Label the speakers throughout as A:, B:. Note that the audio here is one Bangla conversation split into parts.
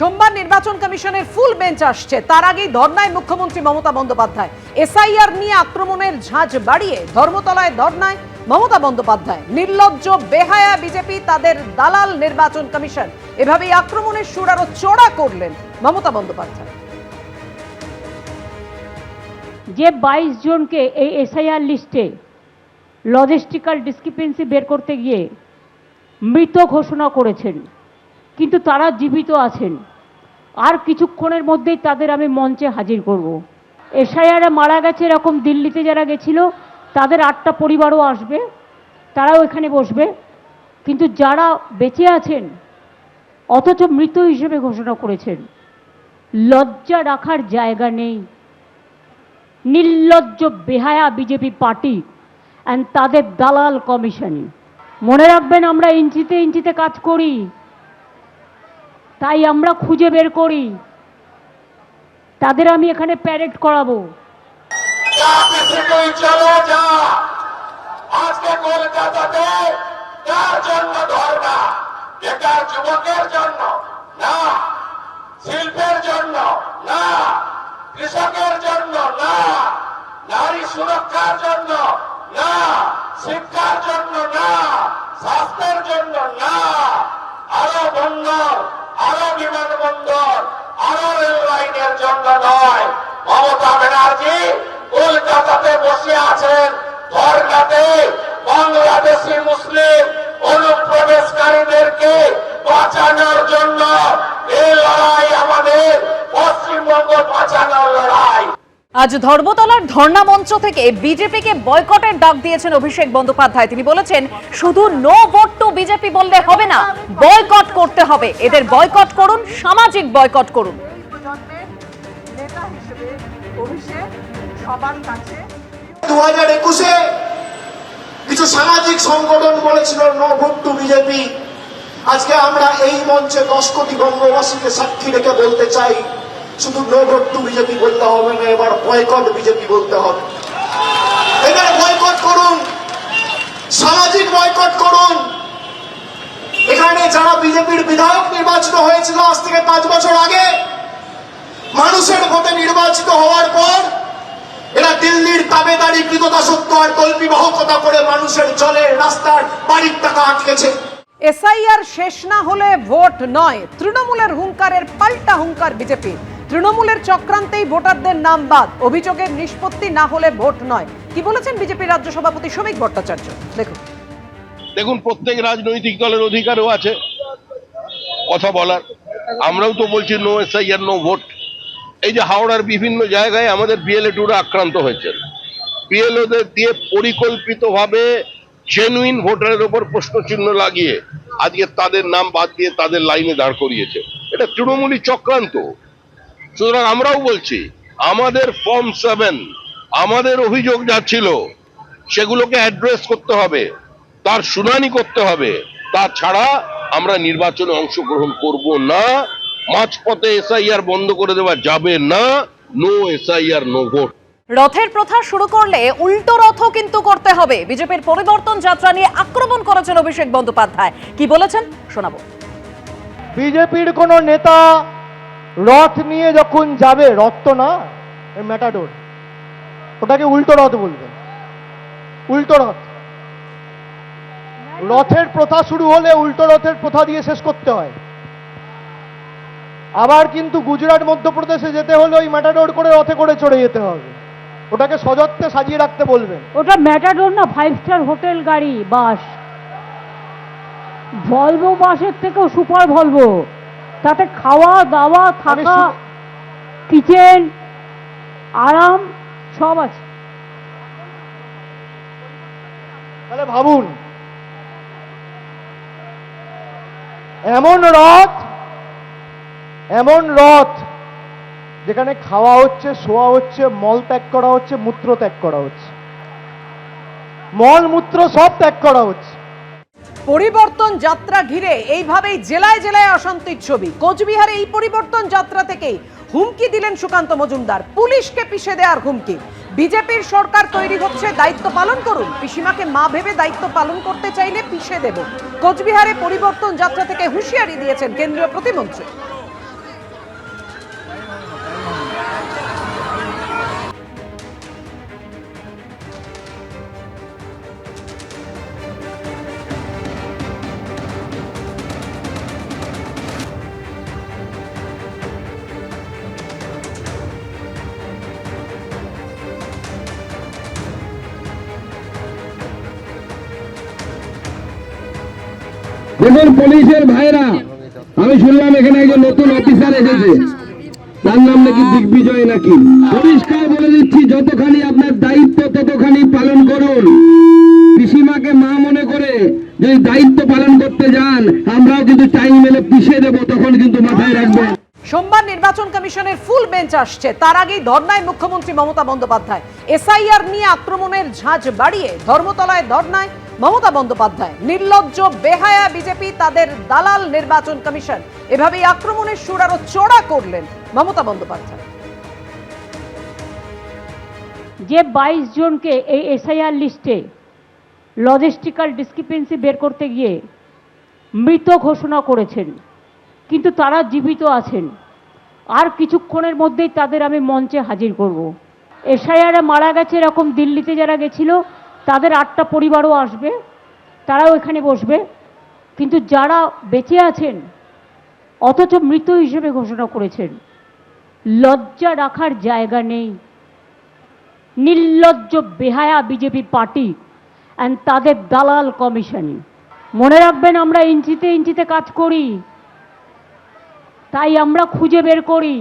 A: সোমবার নির্বাচন কমিশনের ফুল বেঞ্চ আসছে, তার আগেই ধর্নায় মুখ্যমন্ত্রী মমতা বন্দ্যোপাধ্যায়। এসআইআর নিয়ে আক্রমণের ঝাঁজ বাড়িয়ে ধর্মতলায় ধর্নায় মমতা বন্দ্যোপাধ্যায়। নির্লজ্জ বেহায়া বিজেপি, তাদের দালাল নির্বাচন কমিশন, এভাবেই আক্রমণের সুর আরো চড়া করলেন মমতা বন্দ্যোপাধ্যায়।
B: যে 22 জনকে এই এসআইআর লিস্টে লজিস্টিক্যাল ডিসক্রিপেন্সি বের করতে গিয়ে মৃত ঘোষণা করেছেন, কিন্তু তারা জীবিত আছেন। আর কিছুক্ষণের মধ্যেই তাদের আমি মঞ্চে হাজির করব। এসআইআরে মারা গেছে এরকম দিল্লিতে যারা গেছিল, তাদের 8টা পরিবারও আসবে, তারাও এখানে বসবে। কিন্তু যারা বেঁচে আছেন অথচ মৃত হিসেবে ঘোষণা করেছেন, লজ্জা রাখার জায়গা নেই। নির্লজ্জ বেহায়া বিজেপি পার্টি অ্যান্ড তাদের দালাল কমিশন। মনে রাখবেন, আমরা ইঞ্চিতে ইঞ্চিতে কাজ করি, তাই আমরা খুঁজে বের করি। তাদের আমি এখানে প্যারেড করাবো।
C: আজকে কলকাতাতে কার জন্য ধর্ণা? বেকার যুবকের জন্য না, শিল্পের জন্য না, কৃষকের জন্য না, নারী সুরক্ষার জন্য না, শিক্ষার জন্য না, স্বাস্থ্যের জন্য না, আরো বন্দর, আরো বিমানবন্দর, আরো রেল লাইনের জন্য নয়। মমতা ব্যানার্জি কলকাতাতে বসে আছেন ধর্ণাতে বাংলাদেশি মুসলিম অনুপ্রবেশকারীদেরকে বাঁচানোর জন্য। এই লড়াই আমাদের, পশ্চিমবঙ্গ বাঁচানোর লড়াই।
A: আজ ধর্মতলার ধর্ণা মঞ্চ থেকে বিজেপিকে বয়কটের ডাক দিয়েছেন অভিষেক বন্দ্যোপাধ্যায়। তিনি বলেছেন, শুধু নো ভোট টু বিজেপি বললে হবে না, বয়কট করতে হবে। এদের বয়কট করুন, সামাজিক বয়কট করুন।
D: নেতা হিসেবে অভিষেক সবার কাছে
C: 2021-এ কিছু সামাজিক সংগঠন বলেছিল নো ভোট টু বিজেপি। আজকে আমরা এই মঞ্চে 10 কোটি বঙ্গবাসীকে সাক্ষী রেখে বলতে চাই, শুধু নো ভোট টু বিজেপি বলতে হবে না, এবার বয়কট বিজেপি বলতে হবে। এবার বয়কট করুন, সামাজিক বয়কট করুন। এখানে যারা বিজেপির বিধায়ক নির্বাচিত হয়েছিল আজ থেকে 5 বছর আগে, মানুষের ভোটে নির্বাচিত হওয়ার পর এরা দিল্লির তাবেদারি, কৃতদাসত্ব আর তল্পিবাহকতা করে মানুষের জলের, রাস্তার, বাড়ির টাকা আটকেছে।
A: এসআইআর শেষ না হলে ভোট নয়, তৃণমূলের হুঙ্কারের পাল্টা হুঙ্কার বিজেপি। তৃণমূলের চক্রান্তেই ভোটারদের নাম বাদ, অভিযোগের নিষ্পত্তি না হলে ভোট নয়। কি বলেছেন বিজেপির রাজ্য সভাপতি শ্রমিক ভট্টাচার্য?
E: দেখুন, প্রত্যেক রাজনৈতিক দলের অধিকারও আছে কথা বলার। আমরাও তো বলছি নো এসআইআর নো ভোট। এই যে হাওড়ার বিভিন্ন জায়গায় আমাদের বিএলএ-2রা আক্রান্ত হয়েছে, বিএলওদের দিয়ে পরিকল্পিতভাবে জেনুইন ভোটারের উপর প্রশ্নচিহ্ন লাগিয়ে আজকে তাদের নাম বাদ দিয়ে তাদের লাইনে দাঁড় করিয়েছে। এটা তৃণমূলী চক্রান্ত। সুতরাং আমরাও বলছি, আমাদের ফর্ম 7, আমাদের অভিযোগ যা ছিল সেগুলোকে অ্যাড্রেস করতে হবে, তার শুনানি করতে হবে। তাছাড়া আমরা নির্বাচনে অংশগ্রহণ করব না। মাঝপথে এসআইআর বন্ধ করে দেওয়া যাবে না। No SIR no vote.
A: রথের প্রথা শুরু করলে উল্টো রথও কিন্তু করতে হবে। বিজেপির পরিবর্তন যাত্রা নিয়ে আক্রমণ করেছেন অভিষেক বন্দ্যোপাধ্যায়। কি বলেছেন শোনাবো।
F: বিজেপির কোন নেতা রথ নিয়ে যখন যাবে, রথ তো না, ম্যাটাডোর, ওটাকে উল্টো রথ বলবে। উল্টো রথ, রথের প্রথা শুরু হলে উল্টো রথের প্রথা দিয়ে শেষ করতে হয়। আবার কিন্তু গুজরাট, মধ্যপ্রদেশে যেতে হলে ওই ম্যাটাডোর করে রথে করে চড়ে যেতে হবে। ওটাকে সযত্নে সাজিয়ে রাখতে বলবেন।
B: ওটা ম্যাটাডোর না, 5 স্টার হোটেল গাড়ি, বাস। ভলভো বাসের থেকেও সুপার ভলভো, তাতে খাওয়া দাওয়া, থাকা, কিচেন, আরাম সব আছে।
F: তাহলে ভাবুন, এমন রথ যেখানে খাওয়া হচ্ছে, শোয়া হচ্ছে, মল ত্যাগ করা হচ্ছে, মূত্র ত্যাগ করা হচ্ছে, মল মূত্র সব ত্যাগ করা হচ্ছে।
A: পরিবর্তন যাত্রা ঘিরে এইভাবেই জেলায় জেলায় অশান্তির ছবি। কোচবিহারে এই পরিবর্তন যাত্রা থেকেই হুমকি দিলেন সুকান্ত মজুমদার, পুলিশকে পিষে দেওয়ার হুমকি। বিজেপির সরকার তৈরি হচ্ছে, দায়িত্ব পালন করুন। পিসিমাকে মা ভেবে দায়িত্ব পালন করতে চাইলে পিষে দেব। কোচবিহারে পরিবর্তন যাত্রা থেকে হুঁশিয়ারি দিয়েছেন কেন্দ্রীয় প্রতিমন্ত্রী।
G: দেখুন পুলিশের ভাইরা, আমি শুনলাম এখানে একজন নতুন অফিসার এসেছে, তার নাম নাকি দিগ্বিজয় নাকি। পরিষ্কার বলে দিচ্ছি, যতখানি আপনার দায়িত্ব ততখানি পালন করুন। পিসিমাকে মা মনে করে যদি দায়িত্ব পালন করতে যান, আমরাও কিন্তু টাইম এলে পিছিয়ে দেবো, তখন কিন্তু মাথায় রাখবেন।
A: সোমবার নির্বাচন কমিশনের ফুল বেঞ্চ আসছে, তার আগেই ধর্নায় মুখ্যমন্ত্রী মমতা বন্দ্যোপাধ্যায়। এসআইআর নিয়ে আক্রমণের ঝাঁজ বাড়িয়ে ধর্মতলায় ধর্নায় মমতা বন্দ্যোপাধ্যায়। নির্লজ্জ বেহায়া বিজেপি, তাদের দালাল নির্বাচন কমিশন, এভাবেই আক্রমণের সুর আরো চড়া করলেন মমতা বন্দ্যোপাধ্যায়।
B: যে 22 জনকে এই এসআইআর লিস্টে লজিস্টিক্যাল ডিসক্রিপেন্সি বের করতে গিয়ে মৃত ঘোষণা করেছেন, কিন্তু তারা জীবিত আছেন। আর কিছুক্ষণের মধ্যেই তাদের আমি মঞ্চে হাজির করব। এসআইআরে মারা গেছে এরকম দিল্লিতে যারা গেছিল, তাদের 8টা পরিবারও আসবে, তারাও এখানে বসবে। কিন্তু যারা বেঁচে আছেন অথচ মৃত হিসেবে ঘোষণা করেছেন, লজ্জা রাখার জায়গা নেই। নির্লজ্জ বেহায়া বিজেপি পার্টি অ্যান্ড তাদের দালাল কমিশন। মনে রাখবেন, আমরা ইঞ্চিতে ইঞ্চিতে কাজ করি, তাই আমরা খুঁজে বের করি।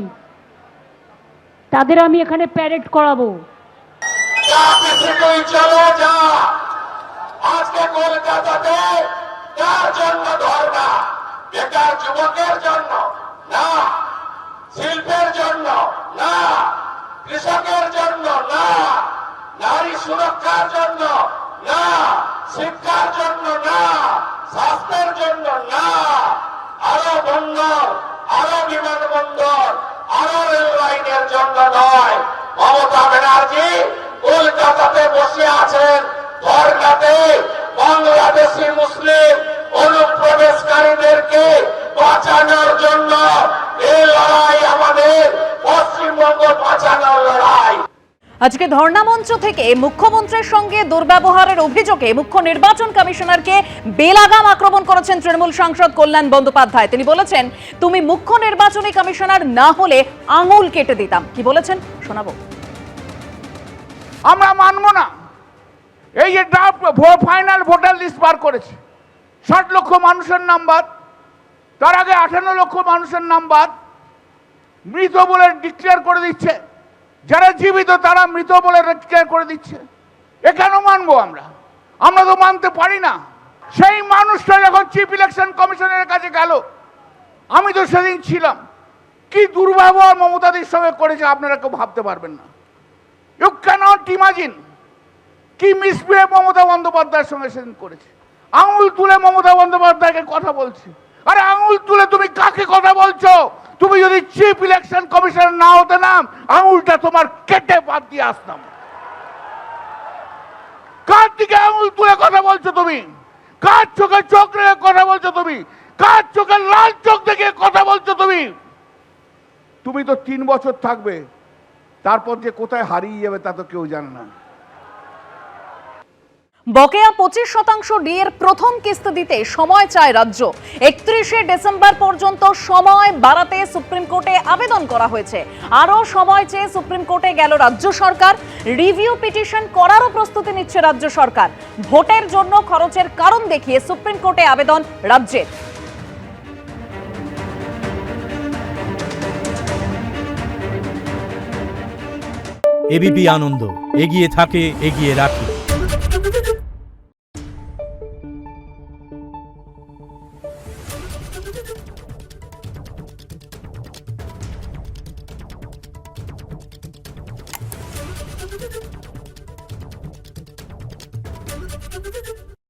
B: তাদের আমি এখানে প্যারেড করাবো।
C: আজকে কলকাতাতে কার জন্য ধর্ণা? বেকার যুবকের জন্য না, শিল্পের জন্য না, কৃষকের জন্য না, নারী সুরক্ষার জন্য না, শিক্ষার জন্য না, স্বাস্থ্যের জন্য না, আরো বন্দর, আরো বিমানবন্দর, আরো রেল লাইনের জন্য নয়। মমতা ব্যানার্জি কলকাতাতে বসে আছেন ধর্নাতে বাংলাদেশি মুসলিম অনুপ্রবেশকারীদেরকে বাঁচানোর জন্য। এই লড়াই আমাদের, পশ্চিমবঙ্গ বাঁচানোর লড়াই।
A: আজকে ধর্ণা মঞ্চ থেকে মুখ্যমন্ত্রীর সঙ্গে দুর্ব্যবহারের অভিযোগে মুখ্য নির্বাচন কমিশনারকে বেলাগাম আক্রমণ করেছেন তৃণমূল সাংসদ কল্যাণ বন্দ্যোপাধ্যায়। তিনি বলেছেন, তুমি মুখ্য নির্বাচনী কমিশনার না হলে আঙুল কেটে দিতাম। কি বলেছেন শোনাবো।
H: আমরা মানব না। এই যে ড্রাফট ফাইনাল ভোটার লিস্ট বার করেছে, 60 লক্ষ মানুষের নাম বাদ, তার আগে 58 লক্ষ মানুষের নাম বাদ, মৃত বলে ডিক্লেয়ার করে দিচ্ছে। যারা জীবিত তারা মৃত বলে ডিক্লেয়ার করে দিচ্ছে। এ কেন মানবো আমরা? আমরা তো মানতে পারি না। সেই মানুষটা যখন চিফ ইলেকশন কমিশনের কাছে গেল, আমি তো সেদিন ছিলাম, কি দুর্ব্যবহার মমতাদির সঙ্গে করেছে আপনারা কেউ ভাবতে পারবেন না। ইউ ক্যানট ইমাজিন কি মিসবিহেভ মমতা বন্দ্যোপাধ্যায়ের সঙ্গে সেদিন করেছে। আঙুল তুলে মমতা বন্দ্যোপাধ্যায়কে কথা বলছে। আরে আঙুল তুলে তুমি কাকে কথা বলছো? তুমি যদি চিফ ইলেকশন কমিশনার না হতে নাম, আঙুলটা তোমার কেটে বাদ দিয়ে আসতাম। কার দিকে আঙুল তুলে কথা বলছো তুমি? কার চোখে চোখ রেখে কথা বলছো তুমি? কার চোখে লাল চোখ দেখে কথা বলছো তুমি? তুমি তো 3 বছর থাকবে, তারপর যে কোথায় হারিয়ে যাবে তা তো কেউ জানে না।
A: বকেয়া 25% ডিএর প্রথম কিস্তি দিতে সময় চায় রাজ্য। 31শে ডিসেম্বর পর্যন্ত সময় বাড়াতে সুপ্রিম কোর্টে আবেদন করা হয়েছে। আরও সময় চেয়ে সুপ্রিম কোর্টে গেল রাজ্য সরকার। রিভিউ পিটিশন করারও প্রস্তুতি নিচ্ছে রাজ্য সরকার। ভোটের জন্য খরচের কারণ দেখিয়ে সুপ্রিম কোর্টে আবেদন রাজ্যের।
I: এবিপি আনন্দ, এগিয়ে থাকে, এগিয়ে রাখে।